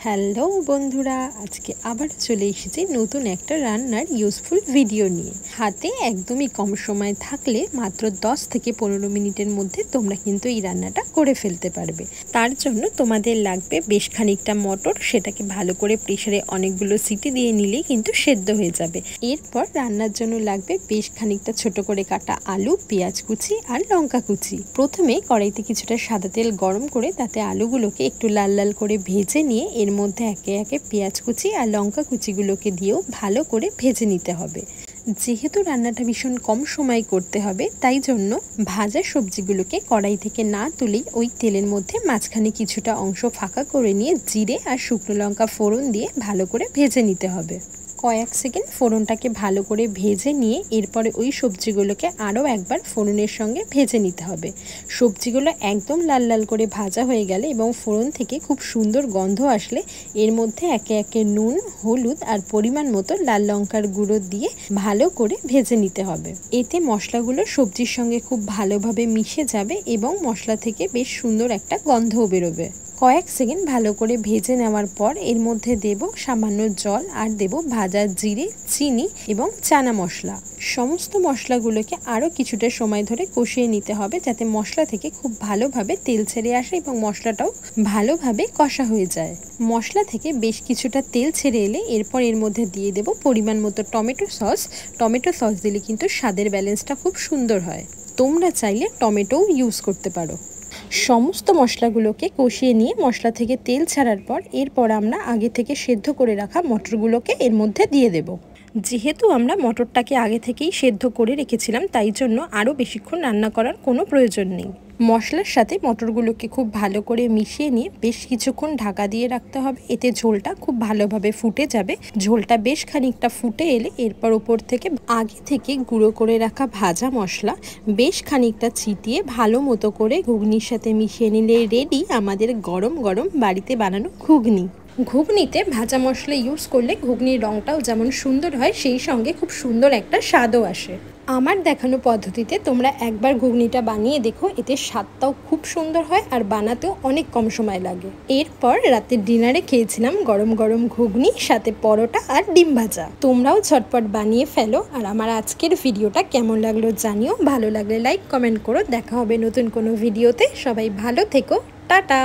Hello বন্ধুরা, আজকে আবার চলে এসেছি নতুন একটা রান্নার ইউজফুল ভিডিও নিয়ে। হাতে একদমই কম সময় থাকলে মাত্র 10 থেকে 15 মিনিটের মধ্যে তোমরা কিন্তু এই রান্নাটা করে ফেলতে পারবে। তার জন্য তোমাদের লাগবে বেশ খানিকটা মটর, সেটাকে ভালো করে প্রেসারে অনেকগুলো সিটি দিয়ে নিলেই কিন্তু সেদ্ধ হয়ে যাবে। এরপর রান্নার জন্য লাগবে বেশ খানিকটা ছোট করে কাটা আলু, পেঁয়াজ কুচি আর লঙ্কা কুচি। প্রথমে কড়াইতে কিছুটা সাদা তেল গরম করে তাতে আলুগুলোকে একটু লাল লাল করে ভেজে নিয়ে এর মধ্যে একে একে পেঁয়াজ কুচি আর লঙ্কা কুচিগুলোকে দিয়েও ভালো করে ভেজে নিতে হবে। যেহেতু রান্নাটা ভীষণ কম সময় করতে হবে, তাই জন্য ভাজা সবজিগুলোকে কড়াই থেকে না তুলেই ওই তেলের মধ্যে মাঝখানে কিছুটা অংশ ফাঁকা করে নিয়ে জিরে আর শুকনো লঙ্কা ফোড়ন দিয়ে ভালো করে ভেজে নিতে হবে। কয়েক সেকেন্ড ফোড়নটাকে ভালো করে ভেজে নিয়ে এরপরে ওই সবজিগুলোকে আরও একবার ফোড়নের সঙ্গে ভেজে নিতে হবে। সবজিগুলো একদম লাল লাল করে ভাজা হয়ে গেলে এবং ফোড়ন থেকে খুব সুন্দর গন্ধ আসলে এর মধ্যে একে একে নুন, হলুদ আর পরিমাণ মতো লাল লঙ্কার গুঁড়ো দিয়ে ভালো করে ভেজে নিতে হবে। এতে মশলাগুলো সবজির সঙ্গে খুব ভালোভাবে মিশে যাবে এবং মশলা থেকে বেশ সুন্দর একটা গন্ধও বেরোবে। কয়েক সেকেন্ড ভালো করে ভেজে নেওয়ার পর এর মধ্যে দেব সামান্য জল আর দেব ভাজা জিরে, চিনি এবং চানা মশলা। সমস্ত মশলাগুলোকে আরও কিছুটা সময় ধরে কষিয়ে নিতে হবে, যাতে মশলা থেকে খুব ভালোভাবে তেল ছেড়ে আসে এবং মশলাটাও ভালোভাবে কষা হয়ে যায়। মশলা থেকে বেশ কিছুটা তেল ছেড়ে এলে এরপর এর মধ্যে দিয়ে দেব পরিমাণ মতো টমেটো সস। টমেটো সস দিলে কিন্তু স্বাদের ব্যালেন্সটা খুব সুন্দর হয়। তোমরা চাইলে টমেটোও ইউজ করতে পারো। সমস্ত মশলাগুলোকে কষিয়ে নিয়ে মশলা থেকে তেল ছাড়ার পর এরপর আমরা আগে থেকে সেদ্ধ করে রাখা মটরগুলোকে এর মধ্যে দিয়ে দেব। যেহেতু আমরা মটরটাকে আগে থেকেই সেদ্ধ করে রেখেছিলাম, তাই জন্য আরও বেশিক্ষণ রান্না করার কোনো প্রয়োজন নেই। মশলার সাথে মটরগুলোকে খুব ভালো করে মিশিয়ে নিয়ে বেশ কিছুক্ষণ ঢাকা দিয়ে রাখতে হবে। এতে ঝোলটা খুব ভালোভাবে ফুটে যাবে। ঝোলটা বেশ খানিকটা ফুটে এলে এরপর উপর থেকে আগে থেকে গুঁড়ো করে রাখা ভাজা মশলা বেশ খানিকটা ছিটিয়ে ভালো মতো করে ঘুগনির সাথে মিশিয়ে নিলে রেডি আমাদের গরম গরম বাড়িতে বানানো ঘুগনি। ঘুগনিতে ভাজা মশলা ইউজ করলে ঘুগনির রঙটাও যেমন সুন্দর হয়, সেই সঙ্গে খুব সুন্দর একটা স্বাদও আসে। আমার দেখানো পদ্ধতিতে তোমরা একবার ঘুগনিটা বানিয়ে দেখো, এতে স্বাদটাও খুব সুন্দর হয় আর বানাতেও অনেক কম সময় লাগে। এরপর রাতের ডিনারে খেয়েছিলাম গরম গরম ঘুগনি, সাথে পরোটা আর ডিম ভাজা। তোমরাও ঝটপট বানিয়ে ফেলো। আর আমার আজকের ভিডিওটা কেমন লাগলো জানিও। ভালো লাগলে লাইক কমেন্ট করো। দেখা হবে নতুন কোনো ভিডিওতে। সবাই ভালো থেকো। টাটা।